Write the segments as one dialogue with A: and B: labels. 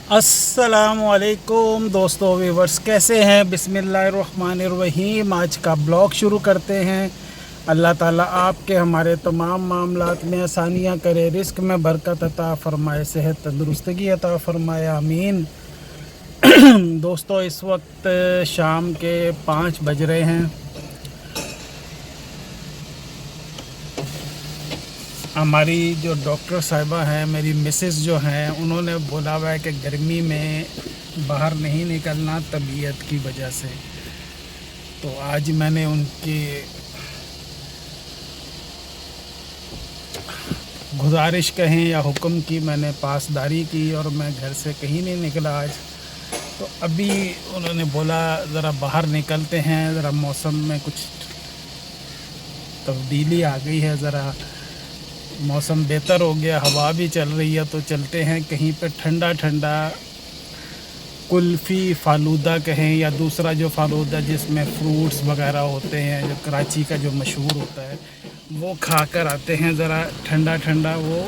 A: अस्सलामुअलैकुम दोस्तों, व्यूवर्स कैसे हैं। बिस्मिल्लाहिर्रहमानिर्रहीम। आज का ब्लॉग शुरू करते हैं। अल्लाह ताला आपके हमारे तमाम मामलात में आसानियाँ करे, रिस्क में बरकत अता फ़रमाए, सेहत तंदुरुस्तगी अता फ़रमाए, आमीन। दोस्तों, इस वक्त शाम के 5 बज रहे हैं। हमारी जो डॉक्टर साहिबा हैं, मेरी मिसेस जो हैं, उन्होंने बोला हुआ है कि गर्मी में बाहर नहीं निकलना तबीयत की वजह से। तो आज मैंने उनकी गुजारिश कहें या हुक्म की, मैंने पासदारी की और मैं घर से कहीं नहीं निकला आज। तो अभी उन्होंने बोला ज़रा बाहर निकलते हैं, ज़रा मौसम में कुछ तब्दीली आ गई है, ज़रा मौसम बेहतर हो गया, हवा भी चल रही है, तो चलते हैं कहीं पे ठंडा ठंडा कुल्फ़ी फ़ालूदा कहें या दूसरा जो फ़ालूदा जिसमें फ्रूट्स वगैरह होते हैं, जो कराची का जो मशहूर होता है, वो खा कर आते हैं। ज़रा ठंडा ठंडा वो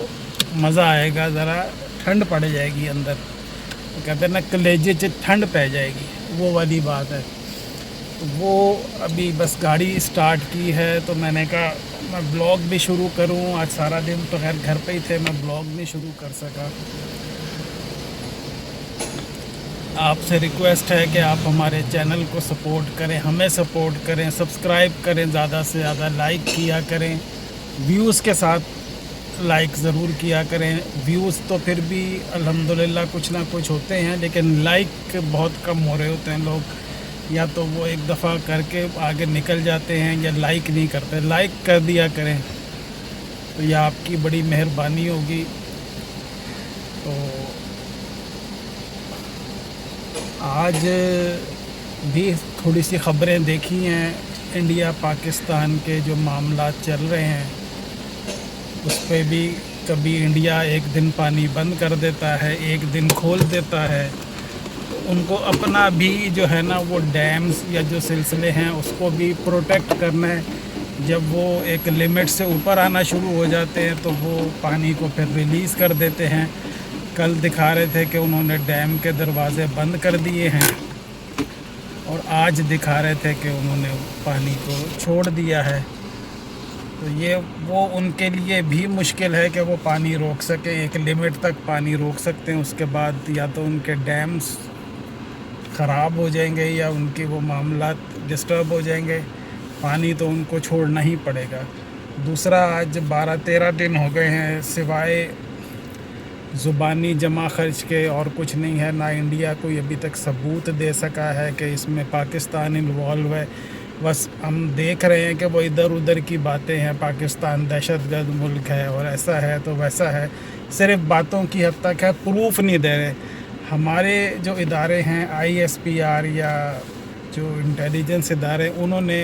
A: मज़ा आएगा, ज़रा ठंड पड़ जाएगी अंदर। वो कहते हैं ना, कलेजे च ठंड पै जाएगी, वो वाली बात है। तो वो अभी बस गाड़ी स्टार्ट की है, तो मैंने कहा मैं ब्लॉग भी शुरू करूं। आज सारा दिन तो खैर घर पे ही थे, मैं ब्लॉग नहीं शुरू कर सका। आपसे रिक्वेस्ट है कि आप हमारे चैनल को सपोर्ट करें, हमें सपोर्ट करें, सब्सक्राइब करें, ज़्यादा से ज़्यादा लाइक किया करें, व्यूज़ के साथ लाइक ज़रूर किया करें। व्यूज़ तो फिर भी अल्हम्दुलिल्लाह कुछ ना कुछ होते हैं, लेकिन लाइक बहुत कम हो रहे होते हैं। लोग या तो वो एक दफ़ा करके आगे निकल जाते हैं या लाइक नहीं करते। लाइक कर दिया करें तो यह आपकी बड़ी मेहरबानी होगी। तो आज भी थोड़ी सी ख़बरें देखी हैं, इंडिया पाकिस्तान के जो मामलात चल रहे हैं उस पे भी। कभी इंडिया एक दिन पानी बंद कर देता है, एक दिन खोल देता है। तो उनको अपना भी जो है ना, वो डैम्स या जो सिलसिले हैं उसको भी प्रोटेक्ट करना है। जब वो एक लिमिट से ऊपर आना शुरू हो जाते हैं तो वो पानी को फिर रिलीज़ कर देते हैं। कल दिखा रहे थे कि उन्होंने डैम के दरवाज़े बंद कर दिए हैं, और आज दिखा रहे थे कि उन्होंने पानी को छोड़ दिया है। तो ये वो उनके लिए भी मुश्किल है कि वो पानी रोक सकें। एक लिमिट तक पानी रोक सकते हैं, उसके बाद या तो उनके डैम्स ख़राब हो जाएंगे या उनके वो मामलात डिस्टर्ब हो जाएंगे। पानी तो उनको छोड़ना ही पड़ेगा। दूसरा, आज 12-13 दिन हो गए हैं, सिवाय ज़ुबानी जमा खर्च के और कुछ नहीं है। ना इंडिया कोई अभी तक सबूत दे सका है कि इसमें पाकिस्तान इन्वॉल्व है। बस हम देख रहे हैं कि वो इधर उधर की बातें हैं, पाकिस्तान दहशतगर्द मुल्क है और ऐसा है तो वैसा है। सिर्फ बातों की हद तक है, प्रूफ नहीं दे रहे। हमारे जो इदारे हैं, ISPR या जो इंटेलिजेंस इदारे, उन्होंने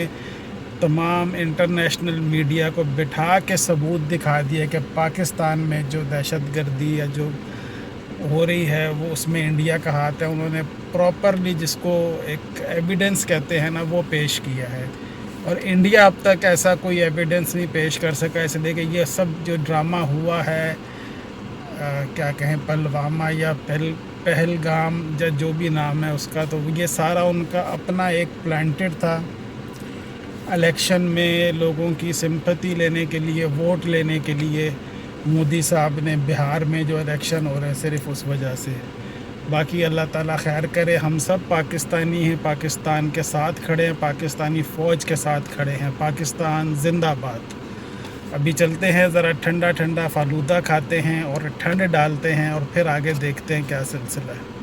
A: तमाम इंटरनेशनल मीडिया को बिठा के सबूत दिखा दिया कि पाकिस्तान में जो दहशतगर्दी या जो हो रही है वो उसमें इंडिया का हाथ है। उन्होंने प्रॉपरली, जिसको एक एविडेंस कहते हैं ना, वो पेश किया है। और इंडिया अब तक ऐसा कोई एविडेंस नहीं पेश कर सका, इसलिए कि ये सब जो ड्रामा हुआ है, क्या कहें, पुलवामा या पहलगाम या जो भी नाम है उसका, तो ये सारा उनका अपना एक प्लांटेड था। इलेक्शन में लोगों की सिंपैथी लेने के लिए, वोट लेने के लिए मोदी साहब ने बिहार में जो इलेक्शन हो रहे हैं, सिर्फ उस वजह से। बाकी अल्लाह ताला खैर करे। हम सब पाकिस्तानी हैं, पाकिस्तान के साथ खड़े हैं, पाकिस्तानी फ़ौज के साथ खड़े हैं। पाकिस्तान जिंदाबाद। अभी चलते हैं, ज़रा ठंडा ठंडा फ़ालूदा खाते हैं और ठंड डालते हैं, और फिर आगे देखते हैं क्या सिलसिला है।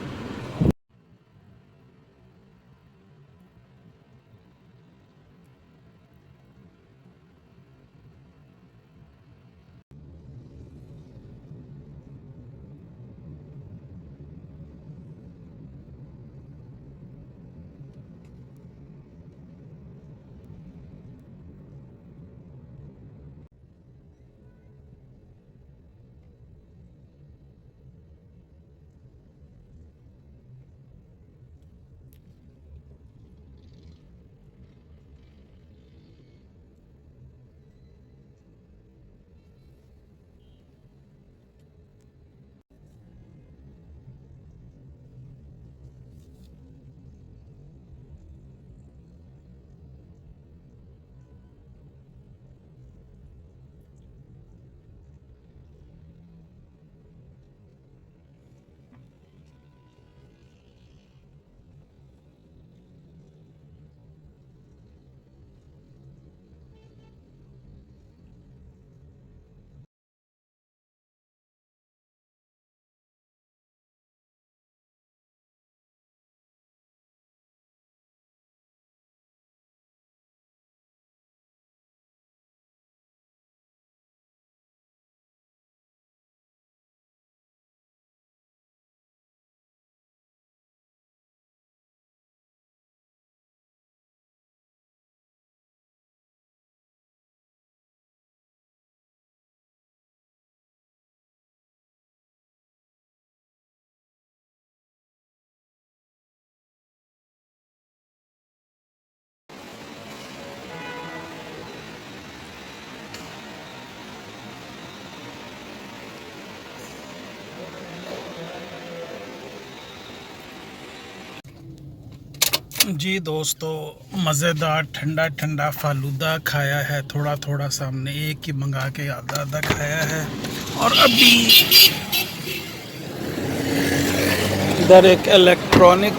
A: जी दोस्तों, मज़ेदार ठंडा ठंडा फालूदा खाया है, थोड़ा थोड़ा सामने एक ही मंगा के आधा आधा खाया है। और अभी इधर एक इलेक्ट्रॉनिक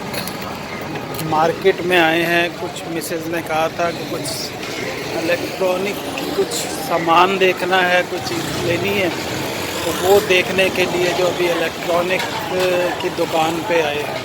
A: मार्केट में आए हैं। कुछ मिसेज ने कहा था कि कुछ इलेक्ट्रॉनिक की कुछ सामान देखना है, कुछ चीज़ लेनी है, तो वो देखने के लिए जो अभी इलेक्ट्रॉनिक की दुकान पे आए हैं।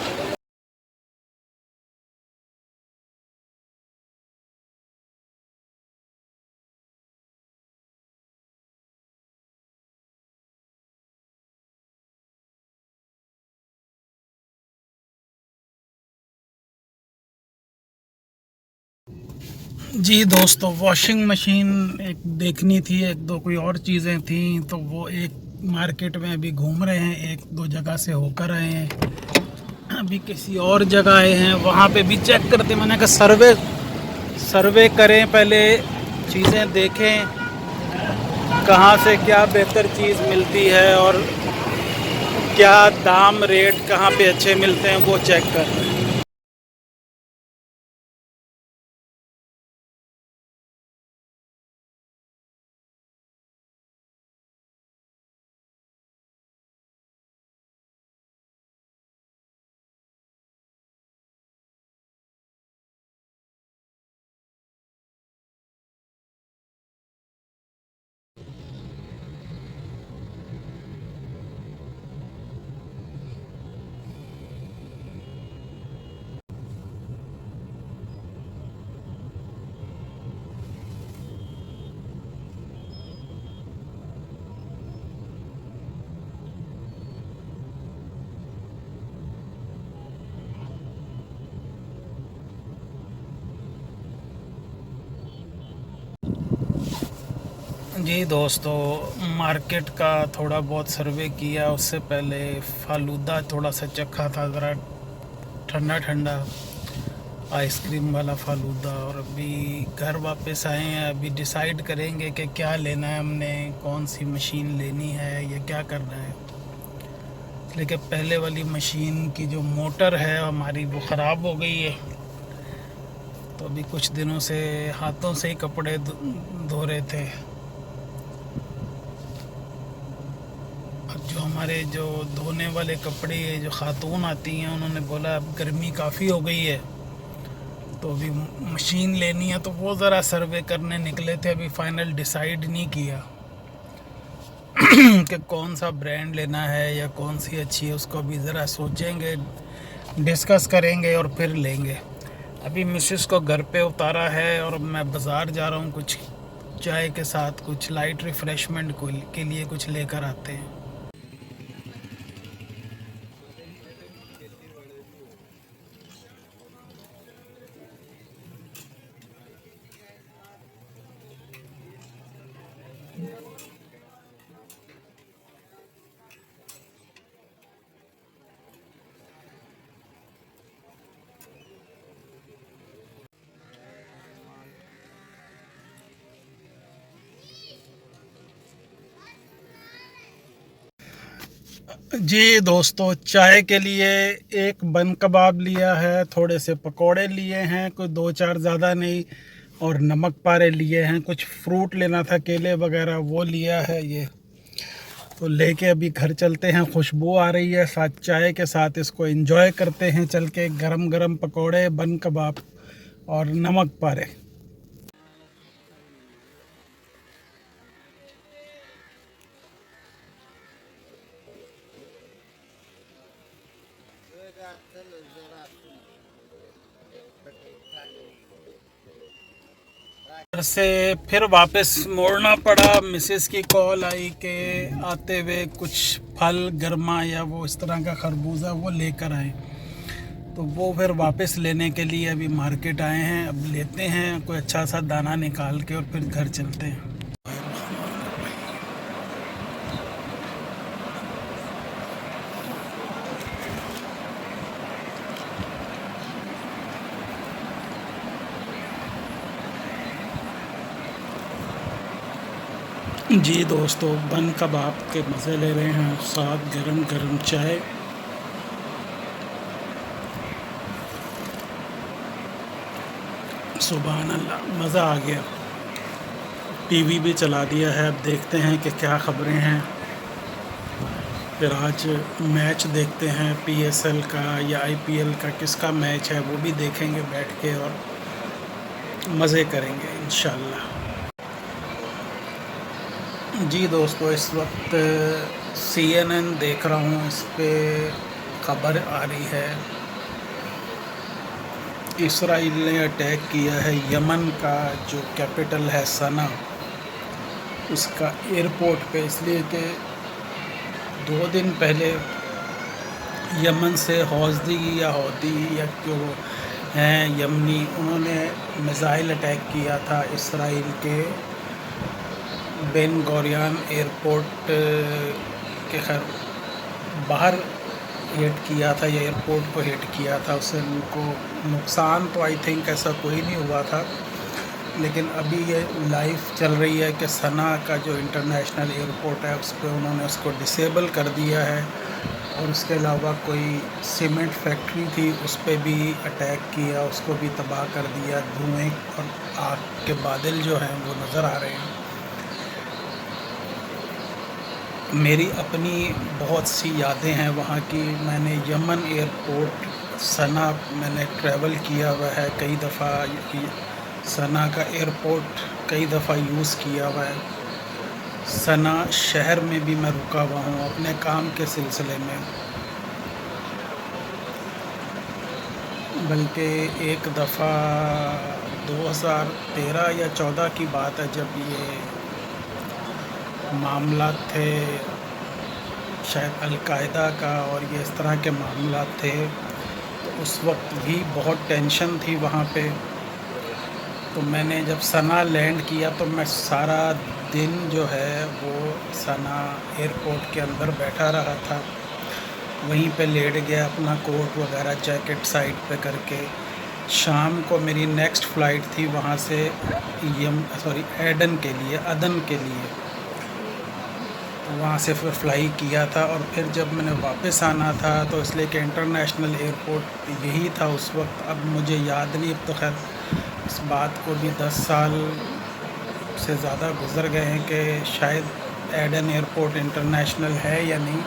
A: जी दोस्तों, वॉशिंग मशीन एक देखनी थी, एक दो कोई और चीज़ें थी, तो वो एक मार्केट में अभी घूम रहे हैं, एक दो जगह से होकर आए हैं। अभी किसी और जगह आए हैं, वहाँ पे भी चेक करते। मैंने कहा सर्वे करें पहले, चीज़ें देखें कहाँ से क्या बेहतर चीज़ मिलती है और क्या दाम रेट कहाँ पे अच्छे मिलते हैं, वो चेक कर रहे हैं। जी दोस्तों, मार्केट का थोड़ा बहुत सर्वे किया। उससे पहले फालूदा थोड़ा सा चखा था, ज़रा ठंडा ठंडा आइसक्रीम वाला फालूदा। और अभी घर वापस आए हैं, अभी डिसाइड करेंगे कि क्या लेना है हमने, कौन सी मशीन लेनी है या क्या करना है। लेकिन पहले वाली मशीन की जो मोटर है हमारी, वो ख़राब हो गई है, तो अभी कुछ दिनों से हाथों से ही कपड़े धो रहे थे। अब जो हमारे जो धोने वाले कपड़े जो खातून आती हैं, उन्होंने बोला अब गर्मी काफ़ी हो गई है, तो अभी मशीन लेनी है, तो वो ज़रा सर्वे करने निकले थे। अभी फाइनल डिसाइड नहीं किया कि कौन सा ब्रांड लेना है या कौन सी अच्छी है, उसको अभी ज़रा सोचेंगे, डिस्कस करेंगे और फिर लेंगे। अभी मिसेस को घर पे उतारा है और मैं बाज़ार जा रहा हूँ, कुछ चाय के साथ कुछ लाइट रिफ़्रेशमेंट के लिए कुछ लेकर आते हैं। जी दोस्तों, चाय के लिए एक बन कबाब लिया है, थोड़े से पकोड़े लिए हैं, कोई दो चार, ज़्यादा नहीं, और नमक पारे लिए हैं। कुछ फ्रूट लेना था, केले वगैरह, वो लिया है। ये तो लेके अभी घर चलते हैं। खुशबू आ रही है, साथ चाय के साथ इसको एंजॉय करते हैं चल के। गरम गरम पकोड़े, बन कबाब और नमक पारे। घर से फिर वापस मोड़ना पड़ा। मिसेस की कॉल आई कि आते हुए कुछ फल गर्मा या वो इस तरह का खरबूजा वो लेकर आए, तो वो फिर वापस लेने के लिए अभी मार्केट आए हैं। अब लेते हैं कोई अच्छा सा दाना निकाल के और फिर घर चलते हैं। जी दोस्तों, बन कबाब के मज़े ले रहे हैं, साथ गरम गरम चाय। सुभान अल्लाह, मज़ा आ गया। टीवी भी चला दिया है, अब देखते हैं कि क्या ख़बरें हैं। फिर आज मैच देखते हैं पीएसएल का या आईपीएल का, किसका मैच है वो भी देखेंगे बैठ के और मज़े करेंगे इंशाल्लाह। जी दोस्तों, इस वक्त CNN देख रहा हूँ, इस पे ख़बर आ रही है इसराइल ने अटैक किया है यमन का जो कैपिटल है सना, उसका एयरपोर्ट पे, इसलिए कि 2 दिन पहले यमन से हौज़दी या हौदी या जो हैं यमनी, उन्होंने मिज़ाइल अटैक किया था इसराइल के बेन गोरियन एयरपोर्ट के खैर बाहर हिट किया था, या एयरपोर्ट को हिट किया था। उससे उनको नुकसान तो आई थिंक ऐसा कोई नहीं हुआ था, लेकिन अभी ये लाइव चल रही है कि सना का जो इंटरनेशनल एयरपोर्ट है उस पर उन्होंने उसको डिसेबल कर दिया है। और उसके अलावा कोई सीमेंट फैक्ट्री थी उस पर भी अटैक किया, उसको भी तबाह कर दिया। धुएँ और आग के बादल जो हैं वो नज़र आ रहे हैं। मेरी अपनी बहुत सी यादें हैं वहाँ की। मैंने यमन एयरपोर्ट सना मैंने ट्रैवल किया हुआ है कई दफ़ा, सना का एयरपोर्ट कई दफ़ा यूज़ किया हुआ है। सना शहर में भी मैं रुका हुआ हूँ अपने काम के सिलसिले में, बल्कि एक दफ़ा 2013 या 14 की बात है, जब ये मामला थे शायद अलकायदा का और ये इस तरह के मामला थे, तो उस वक्त भी बहुत टेंशन थी वहाँ पे। तो मैंने जब सना लैंड किया तो मैं सारा दिन जो है वो सना एयरपोर्ट के अंदर बैठा रहा था, वहीं पे लेट गया अपना कोट वगैरह जैकेट साइड पे करके। शाम को मेरी नेक्स्ट फ़्लाइट थी वहाँ से एडन के लिए, अदन के लिए, वहाँ से फिर फ्लाई किया था। और फिर जब मैंने वापस आना था तो इसलिए कि इंटरनेशनल एयरपोर्ट यही था उस वक्त। अब मुझे याद नहीं, अब तो खैर इस बात को भी 10 साल से ज़्यादा गुज़र गए हैं कि शायद एडन एयरपोर्ट इंटरनेशनल है या नहीं।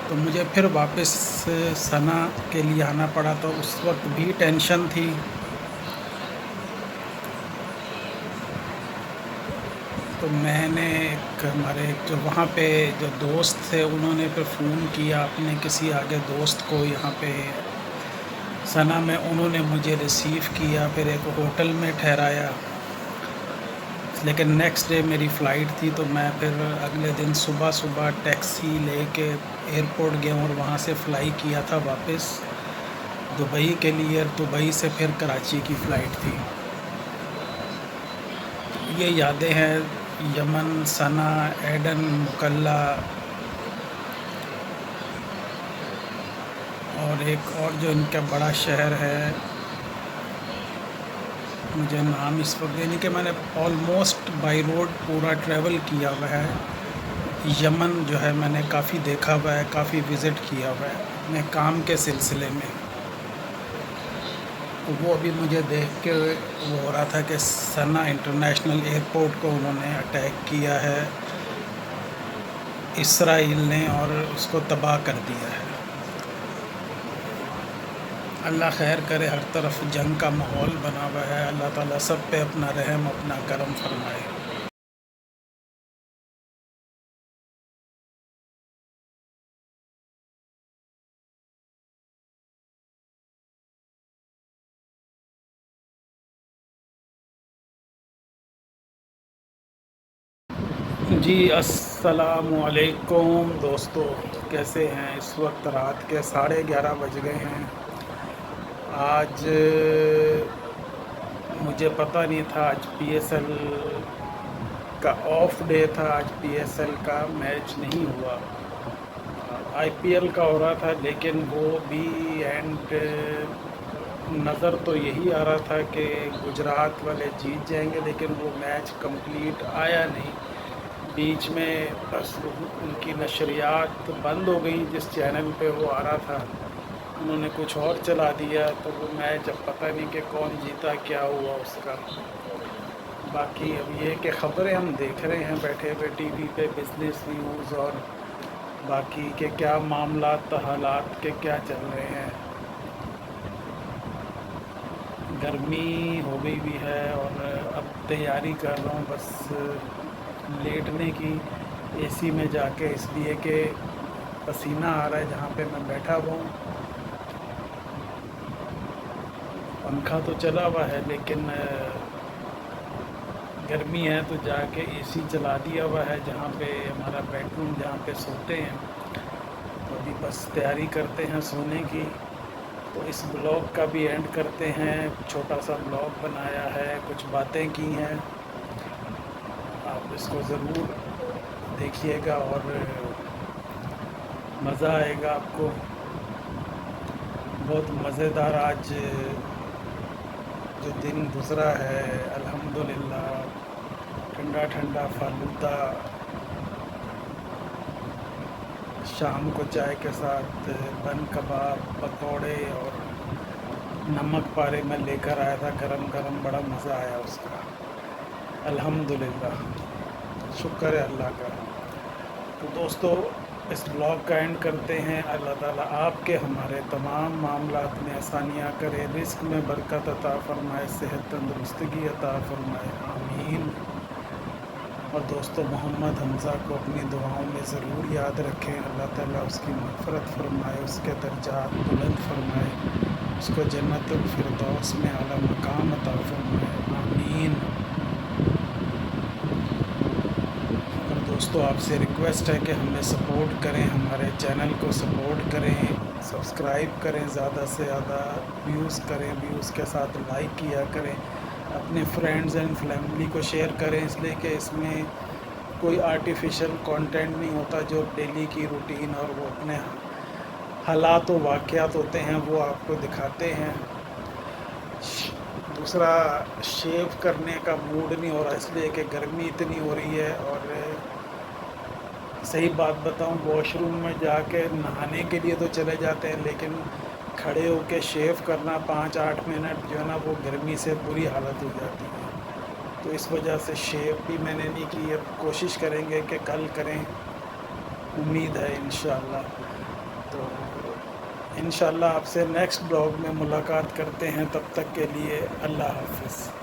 A: तो मुझे फिर वापस सना के लिए आना पड़ा, तो उस वक्त भी टेंशन थी। तो मैंने हमारे जो वहाँ पे जो दोस्त थे उन्होंने फिर फ़ोन किया अपने किसी आगे दोस्त को यहाँ पे सना में, उन्होंने मुझे रिसीव किया, फिर एक होटल में ठहराया। लेकिन नेक्स्ट डे मेरी फ़्लाइट थी, तो मैं फिर अगले दिन सुबह सुबह टैक्सी लेके एयरपोर्ट गया और वहाँ से फ़्लाई किया था वापस दुबई के लिए। दुबई से फिर कराची की फ़्लाइट थी। ये यादें हैं यमन, सना, एडन, मुकल्ला और एक और जो इनका बड़ा शहर है, मुझे नाम इस वक्त यानी कि मैंने ऑलमोस्ट बाई रोड पूरा ट्रैवल किया हुआ है। यमन जो है मैंने काफ़ी देखा हुआ है, काफ़ी विज़िट किया हुआ है अपने काम के सिलसिले में। तो वो अभी मुझे देख के वो हो रहा था कि सना इंटरनेशनल एयरपोर्ट को उन्होंने अटैक किया है इसराइल ने और उसको तबाह कर दिया है। अल्लाह खैर करे, हर तरफ जंग का माहौल बना हुआ है। अल्लाह ताला सब पे अपना रहम अपना करम फरमाए। जी अस्सलामु अलैकुम दोस्तों, कैसे हैं? इस वक्त रात के 11:30 बज गए हैं। आज मुझे पता नहीं था, आज पीएसएल का ऑफ डे था, आज पीएसएल का मैच नहीं हुआ। आईपीएल का हो रहा था, लेकिन वो भी एंड नज़र तो यही आ रहा था कि गुजरात वाले जीत जाएंगे, लेकिन वो मैच कंप्लीट आया नहीं। बीच में बस उनकी नशरियात बंद हो गई जिस चैनल पे वो आ रहा था, उन्होंने कुछ और चला दिया, तो वो मैच अब पता नहीं कि कौन जीता, क्या हुआ उसका। बाकी अब ये कि ख़बरें हम देख रहे हैं बैठे हुए टीवी पे, बिजनेस न्यूज़ और बाकी के क्या मामलात हालात के क्या चल रहे हैं। गर्मी हो गई भी है और अब तैयारी कर रहा हूँ बस लेटने की, एसी में जाके, इसलिए कि पसीना आ रहा है जहाँ पे मैं बैठा हुआ हूँ। पंखा तो चला हुआ है लेकिन गर्मी है तो जाके एसी चला दिया हुआ है जहाँ पे हमारा बेडरूम, जहाँ पे सोते हैं। तो अभी बस तैयारी करते हैं सोने की। तो इस ब्लॉग का भी एंड करते हैं। छोटा सा ब्लॉग बनाया है, कुछ बातें की हैं, आप इसको ज़रूर देखिएगा और मज़ा आएगा आपको। बहुत मज़ेदार आज जो दिन गुज़रा है, अल्हम्दुलिल्लाह। ठंडा ठंडा फालूदा, शाम को चाय के साथ बन कबाब, पकौड़े और नमक पारे में लेकर आया था गरम गरम, बड़ा मज़ा आया उसका। अल्हम्दुलिल्लाह, शुक्र है अल्लाह का। तो दोस्तों, इस ब्लॉग का एंड करते हैं। अल्लाह ताला आपके हमारे तमाम मामलात में आसानियाँ करे, रिस्क में बरकत अता फ़रमाए, सेहत तंदुरुस्तगी अता फ़रमाए, आमीन। और दोस्तों, मोहम्मद हमज़ा को अपनी दुआओं में ज़रूर याद रखें। अल्लाह ताला उसकी मग़फ़िरत फ़रमाए, उसके दर्जात बुलंद फ़रमाए, उसको जन्नतुल फ़िरदौस में आला मकाम अता फ़रमाए, आमीन। और दोस्तों, आपसे रिक्वेस्ट है कि हमें सपोर्ट करें, हमारे चैनल को सपोर्ट करें, सब्सक्राइब करें, ज़्यादा से ज़्यादा व्यूज़ करें, व्यूज़ के साथ लाइक किया करें, अपने फ्रेंड्स एंड फैमिली को शेयर करें, इसलिए कि इसमें कोई आर्टिफिशियल कंटेंट नहीं होता। जो डेली की रूटीन और वो अपने हालात व वाक़यात होते हैं वो आपको दिखाते हैं। दूसरा, शेव करने का मूड नहीं हो रहा, इसलिए कि गर्मी इतनी हो रही है। और सही बात बताऊं, वॉशरूम में जाके नहाने के लिए तो चले जाते हैं, लेकिन खड़े होके शेव करना 5-8 मिनट जो है ना, वो गर्मी से बुरी हालत हो जाती है। तो इस वजह से शेव भी मैंने नहीं की। अब कोशिश करेंगे कि कल करें, उम्मीद है इंशाल्लाह। तो इंशाल्लाह आपसे नेक्स्ट ब्लॉग में मुलाकात करते हैं। तब तक के लिए अल्लाह हाफ़िज़।